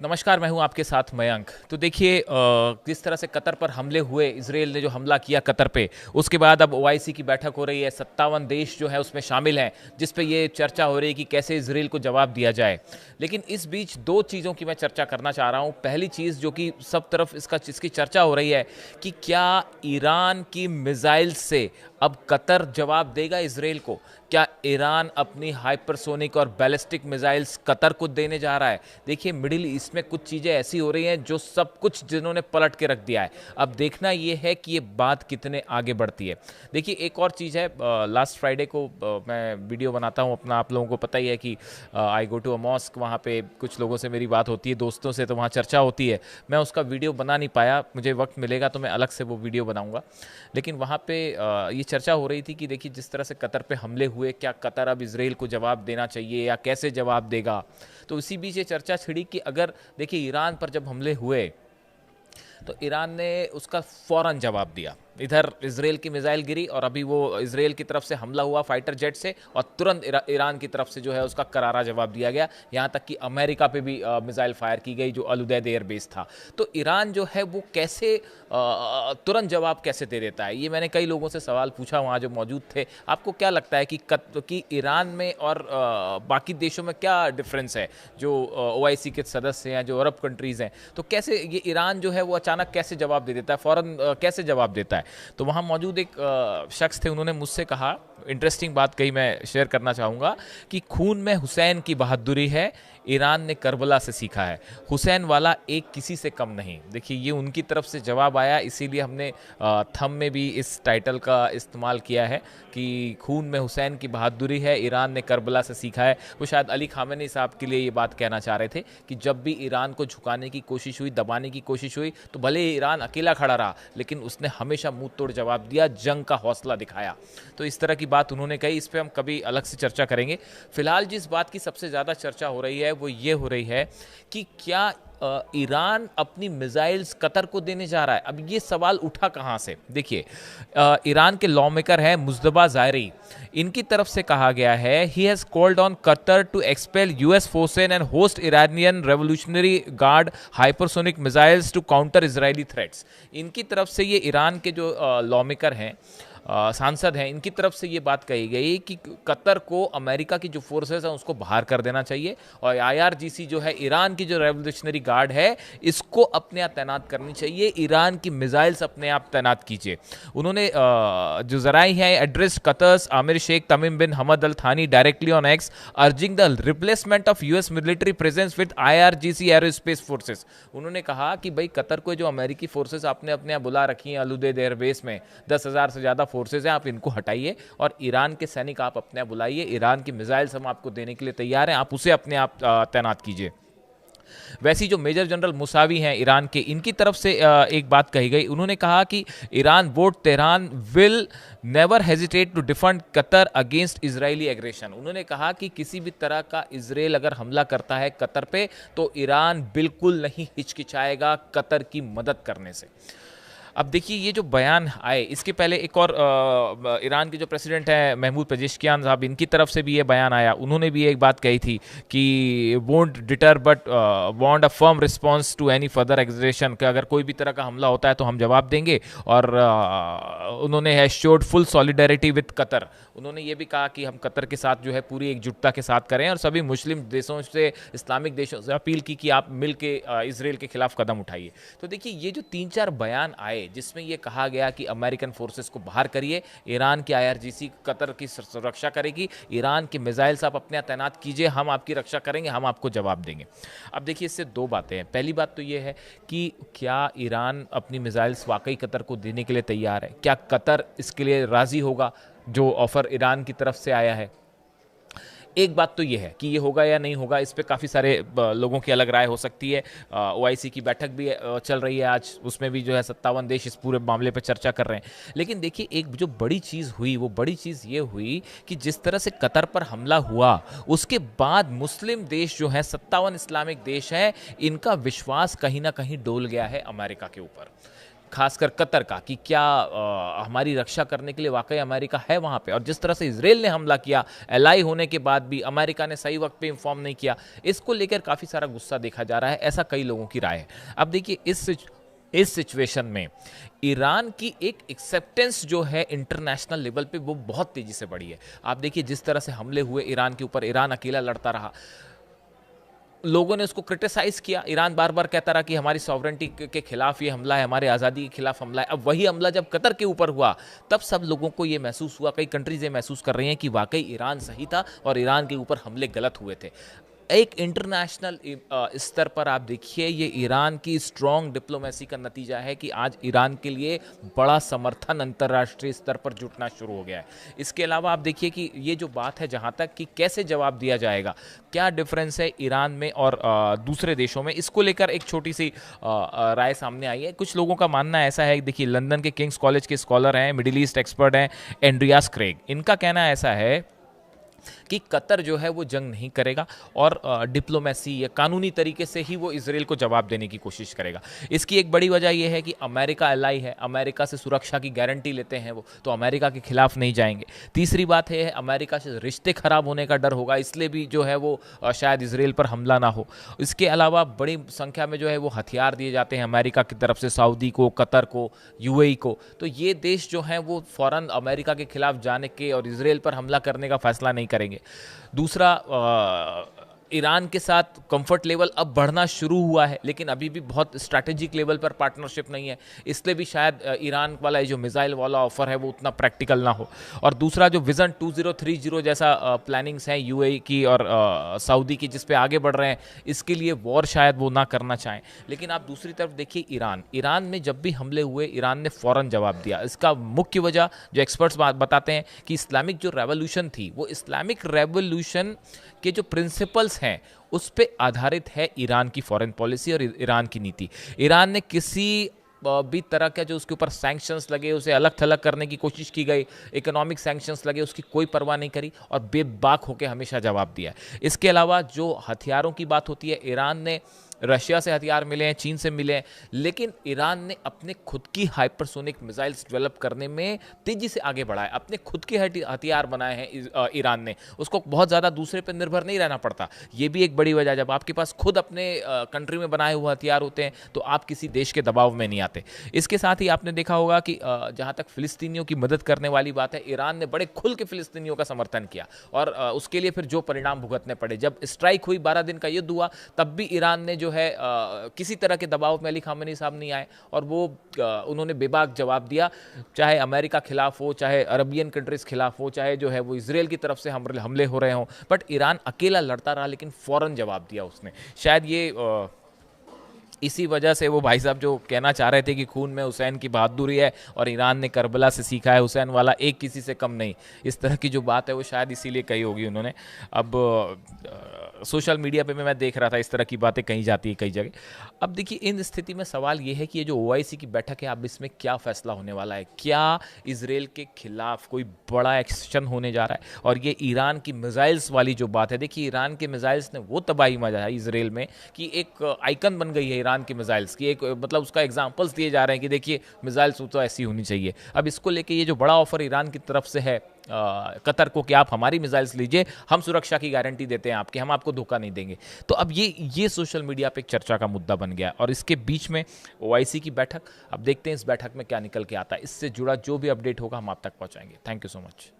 नमस्कार, मैं हूं आपके साथ मयंक। तो देखिए किस तरह से कतर पर हमले हुए, इसराइल ने जो हमला किया कतर पे, उसके बाद अब ओआईसी की बैठक हो रही है। 57 देश जो है उसमें शामिल हैं, जिस पे ये चर्चा हो रही है कि कैसे इसराइल को जवाब दिया जाए। लेकिन इस बीच दो चीज़ों की मैं चर्चा करना चाह रहा हूं। पहली चीज़ जो कि सब तरफ इसकी चर्चा हो रही है कि क्या ईरान की मिसाइल से अब कतर जवाब देगा इसराइल को। क्या ईरान अपनी हाइपरसोनिक और बैलिस्टिक मिसाइल्स कतर को देने जा रहा है। देखिए मिडिल ईस्ट में कुछ चीज़ें ऐसी हो रही हैं जो सब कुछ जिन्होंने पलट के रख दिया है। अब देखना ये है कि ये बात कितने आगे बढ़ती है। देखिए एक और चीज़ है, लास्ट फ्राइडे को मैं वीडियो बनाता हूँ अपना, आप लोगों को पता ही है कि आई गो टू अ मॉस्क, वहाँ पे कुछ लोगों से मेरी बात होती है, दोस्तों से, तो वहाँ चर्चा होती है। मैं उसका वीडियो बना नहीं पाया, मुझे वक्त मिलेगा तो मैं अलग से वो वीडियो बनाऊँगा। लेकिन वहाँ पे ये चर्चा हो रही थी कि देखिए जिस तरह से कतर पे हमले हुए, क्या कतर अब इसराइल को जवाब देना चाहिए या कैसे जवाब देगा। तो इसी बीच ये चर्चा छिड़ी कि अगर देखिए ईरान पर जब हमले हुए तो ईरान ने उसका फौरन जवाब दिया। इधर इसराइल की मिसाइल गिरी और अभी वो इसराइल की तरफ से हमला हुआ फाइटर जेट से, और तुरंत ईरान की तरफ से जो है उसका करारा जवाब दिया गया। यहाँ तक कि अमेरिका पे भी मिसाइल फायर की गई जो अल उदैद एयरबेस था। तो ईरान जो है वो कैसे तुरंत जवाब कैसे दे देता है, ये मैंने कई लोगों से सवाल पूछा वहाँ जो मौजूद थे। आपको क्या लगता है कि ईरान में और बाकी देशों में क्या डिफरेंस है, जो ओआईसी के सदस्य हैं, जो अरब कंट्रीज़ हैं, तो कैसे ये ईरान जो है वो अचानक कैसे जवाब दे देता है, फ़ौरन कैसे जवाब देता है। तो वहाँ मौजूद एक शख्स थे, उन्होंने मुझसे कहा, इंटरेस्टिंग बात कही, मैं शेयर करना चाहूँगा कि खून में हुसैन की बहादुरी है, ईरान ने करबला से सीखा है, हुसैन वाला एक किसी से कम नहीं। देखिए ये उनकी तरफ से जवाब आया, इसीलिए हमने थंब में भी इस टाइटल का इस्तेमाल किया है कि खून में हुसैन की बहादुरी है, ईरान ने करबला से सीखा है। वो शायद अली खामेनी साहब के लिए ये बात कहना चाह रहे थे कि जब भी ईरान को झुकाने की कोशिश हुई, दबाने की कोशिश हुई, तो भले ईरान अकेला खड़ा रहा लेकिन उसने हमेशा मुंह तोड़ जवाब दिया, जंग का हौसला दिखाया। तो इस तरह की बात उन्होंने कही, इस पर हम कभी अलग से चर्चा करेंगे। फिलहाल जिस बात की सबसे ज़्यादा चर्चा हो रही है वो ये हो रही है कि क्या ईरान अपनी मिसाइल्स कतर को देने जा रहा है। अब ये सवाल उठा कहाँ से, देखिए ईरान के लॉ मेकर हैं मुज्तबा ज़ायरी, इनकी तरफ से कहा गया है, he has called on Qatar to expel US forces and host Iranian Revolutionary Guard hypersonic missiles to counter Israeli threats. इनकी तरफ से ये ईरान के जो लॉ मेकर हैं, सांसद हैं, इनकी तरफ से ये बात कही गई कि कतर को अमेरिका की जो फोर्सेस हैं उसको बाहर कर देना चाहिए, और आईआरजीसी जो है, ईरान की जो रेवोल्यूशनरी गार्ड है, इसको अपने आप तैनात करनी चाहिए, ईरान की मिसाइल्स अपने आप तैनात कीजिए। उन्होंने जो जराई हैं, एड्रेस कतर्स आमिर शेख तमीम बिन हमद अल थानी directly on x, urging the replacement of US military presence with IRGC aerospace forces. उन्होंने कहा कि भाई कतर को जो अमेरिकी फोर्सेस आपने अपने यहाँ बुला रखी हैं अल उदैद एयरबेस में, 10,000 से ज़्यादा फोर्सेज हैं, आप इनको हटाइए और ईरान के सैनिक आप अपने आप बुलाइए, ईरान की मिसाइल्स हम आपको देने के लिए तैयार हैं, आप उसे अपने आप तैनात कीजिए। वैसी जो मेजर जनरल मुसावी हैं ईरान के, इनकी तरफ से एक बात कही गई, उन्होंने कहा कि Iran vowed Tehran will never hesitate to defend Qatar against Israeli aggression. उन्होंने कहा कि किसी भी तरह का इजराइल अगर हमला करता है कतर पे तो ईरान बिल्कुल नहीं हिचकिचाएगा कतर की मदद करने से। अब देखिए ये जो बयान आए, इसके पहले एक और ईरान के जो प्रेसिडेंट हैं महमूद पेजेश्कियान साहब, इनकी तरफ से भी ये बयान आया। उन्होंने भी एक बात कही थी कि won't deter but want a firm response to any further aggression, कि अगर कोई भी तरह का हमला होता है तो हम जवाब देंगे। और उन्होंने has showed full solidarity with Qatar. उन्होंने ये भी कहा कि हम कतर के साथ जो है पूरी एकजुटता के साथ करें, और सभी मुस्लिम देशों से, इस्लामिक देशों से अपील की कि आप मिल के इसराइल के खिलाफ कदम उठाइए। तो देखिए ये जो 3-4 बयान आए जिसमें यह कहा गया कि अमेरिकन फोर्सेस को बाहर करिए, ईरान की आईआरजीसी कतर की सुरक्षा करेगी, ईरान की मिसाइल्स आप अपने तैनात कीजिए, हम आपकी रक्षा करेंगे, हम आपको जवाब देंगे। अब देखिए इससे दो बातें हैं। पहली बात तो यह है कि क्या ईरान अपनी मिसाइल्स वाकई कतर को देने के लिए तैयार है, क्या कतर इसके लिए राजी होगा जो ऑफर ईरान की तरफ से आया है। एक बात तो ये है कि ये होगा या नहीं होगा, इस पे काफ़ी सारे लोगों की अलग राय हो सकती है। ओआईसी की बैठक भी चल रही है आज, उसमें भी जो है 57 देश इस पूरे मामले पे चर्चा कर रहे हैं। लेकिन देखिए एक जो बड़ी चीज़ हुई, वो बड़ी चीज़ ये हुई कि जिस तरह से कतर पर हमला हुआ उसके बाद मुस्लिम देश जो हैं, 57 इस्लामिक देश हैं, इनका विश्वास कहीं ना कहीं डोल गया है अमेरिका के ऊपर। खासकर कतर का, कि क्या हमारी रक्षा करने के लिए वाकई अमेरिका है वहाँ पे, और जिस तरह से इसराइल ने हमला किया एलाई होने के बाद भी अमेरिका ने सही वक्त पे इन्फॉर्म नहीं किया, इसको लेकर काफ़ी सारा गुस्सा देखा जा रहा है, ऐसा कई लोगों की राय है। अब देखिए इस सिचुएशन में ईरान की एक एक्सेप्टेंस जो है इंटरनेशनल लेवल पे वो बहुत तेजी से बढ़ी है। आप देखिए जिस तरह से हमले हुए ईरान के ऊपर, ईरान अकेला लड़ता रहा, लोगों ने उसको क्रिटिसाइज किया, ईरान बार बार कहता रहा कि हमारी सॉवरेंटी के खिलाफ ये हमला है, हमारे आज़ादी के खिलाफ हमला है। अब वही हमला जब कतर के ऊपर हुआ तब सब लोगों को ये महसूस हुआ, कई कंट्रीज ये महसूस कर रही हैं कि वाकई ईरान सही था और ईरान के ऊपर हमले गलत हुए थे। एक इंटरनेशनल स्तर पर आप देखिए ये ईरान की स्ट्रॉन्ग डिप्लोमेसी का नतीजा है कि आज ईरान के लिए बड़ा समर्थन अंतर्राष्ट्रीय स्तर पर जुटना शुरू हो गया है। इसके अलावा आप देखिए कि ये जो बात है जहाँ तक कि कैसे जवाब दिया जाएगा, क्या डिफरेंस है ईरान में और दूसरे देशों में, इसको लेकर एक छोटी सी राय सामने आई है। कुछ लोगों का मानना ऐसा है, देखिए लंदन के किंग्स कॉलेज के स्कॉलर हैं, मिडिल ईस्ट एक्सपर्ट हैं एंड्रियास क्रेग, इनका कहना ऐसा है कि कतर जो है वो जंग नहीं करेगा और डिप्लोमेसी या कानूनी तरीके से ही वो इसराइल को जवाब देने की कोशिश करेगा। इसकी एक बड़ी वजह यह है कि अमेरिका एलाई है, अमेरिका से सुरक्षा की गारंटी लेते हैं वो, तो अमेरिका के खिलाफ नहीं जाएंगे। तीसरी बात है अमेरिका से रिश्ते खराब होने का डर होगा, इसलिए भी जो है वो शायद इसराइल पर हमला ना हो। इसके अलावा बड़ी संख्या में जो है वो हथियार दिए जाते हैं अमेरिका की तरफ से सऊदी को, कतर को, यूएई को, तो ये देश जो हैं वो फ़ौरन अमेरिका के खिलाफ जाने के और इसराइल पर हमला करने का फैसला नहीं करेंगे। दूसरा, ईरान के साथ कंफर्ट लेवल अब बढ़ना शुरू हुआ है, लेकिन अभी भी बहुत स्ट्रैटेजिक लेवल पर पार्टनरशिप नहीं है, इसलिए भी शायद ईरान वाला जो मिसाइल वाला ऑफर है वो उतना प्रैक्टिकल ना हो। और दूसरा जो विजन 2030 जैसा प्लानिंग्स हैं यूएई की और सऊदी की, जिस पे आगे बढ़ रहे हैं, इसके लिए वॉर शायद वो ना करना चाहें। लेकिन आप दूसरी तरफ देखिए ईरान में जब भी हमले हुए ईरान ने फ़ौरन जवाब दिया। इसका मुख्य वजह जो एक्सपर्ट्स बताते हैं कि इस्लामिक जो रेवोल्यूशन थी, वो इस्लामिक रेवोल्यूशन के जो प्रिंसिपल्स हैं उस पे आधारित है ईरान की फॉरेन पॉलिसी और ईरान की नीति। ईरान ने किसी भी तरह का जो उसके ऊपर सैंक्शंस लगे उसे अलग थलग करने की कोशिश की गई, इकोनॉमिक सैंक्शंस लगे उसकी कोई परवाह नहीं करी और बेबाक होकर हमेशा जवाब दिया। इसके अलावा जो हथियारों की बात होती है, ईरान ने रशिया से हथियार मिले हैं, चीन से मिले हैं, लेकिन ईरान ने अपने खुद की हाइपरसोनिक मिसाइल्स डेवलप करने में तेजी से आगे बढ़ा है। अपने खुद के हथियार बनाए हैं ईरान ने, उसको बहुत ज़्यादा दूसरे पर निर्भर नहीं रहना पड़ता। ये भी एक बड़ी वजह, जब आपके पास खुद अपने कंट्री में बनाए हुए हथियार होते हैं तो आप किसी देश के दबाव में नहीं आते। इसके साथ ही आपने देखा होगा कि जहाँ तक फिलिस्तीनियों की मदद करने वाली बात है, ईरान ने बड़े खुल के फिलिस्तीनियों का समर्थन किया और उसके लिए फिर जो परिणाम भुगतने पड़े, जब स्ट्राइक हुई, 12 दिन का युद्ध हुआ, तब भी ईरान ने जो है किसी तरह के दबाव में अली खामेनी साहब नहीं आए और वो उन्होंने बेबाक जवाब दिया, चाहे अमेरिका खिलाफ हो, चाहे अरबियन कंट्रीज खिलाफ हो, चाहे जो है वो इसराइल की तरफ से हमले हो रहे हों, बट ईरान अकेला लड़ता रहा लेकिन फौरन जवाब दिया उसने। शायद ये इसी वजह से वो भाई साहब जो कहना चाह रहे थे कि खून में हुसैन की बहादुरी है और ईरान ने करबला से सीखा है, हुसैन वाला एक किसी से कम नहीं, इस तरह की जो बात है वो शायद इसीलिए कही होगी उन्होंने। अब सोशल मीडिया पे मैं देख रहा था इस तरह की बातें कही जाती है कई जगह। अब देखिए इन स्थिति में सवाल ये है कि ये जो ओआईसी की बैठक है, अब इसमें क्या फैसला होने वाला है? क्या इसराइल के खिलाफ कोई बड़ा एक्शन होने जा रहा है? और ये ईरान की मिसाइल्स वाली जो बात है, देखिए ईरान के मिसाइल्स ने वो तबाही मचाई इसराइल में कि एक आइकन बन गई है ईरान की मिसाइल्स की, एक मतलब उसका एग्जांपल्स दिए जा रहे हैं कि देखिए मिसाइल्स तो ऐसी होनी चाहिए। अब इसको लेके ये जो बड़ा ऑफर ईरान की तरफ से है कतर को कि आप हमारी मिसाइल्स लीजिए, हम सुरक्षा की गारंटी देते हैं आपकी, हम आपको धोखा नहीं देंगे, तो अब ये सोशल मीडिया पे एक चर्चा का मुद्दा बन गया। और इसके बीच में ओआईसी की बैठक, अब देखते हैं इस बैठक में क्या निकल के आता है। इससे जुड़ा जो भी अपडेट होगा हम आप तक पहुंचाएंगे। Thank you so much.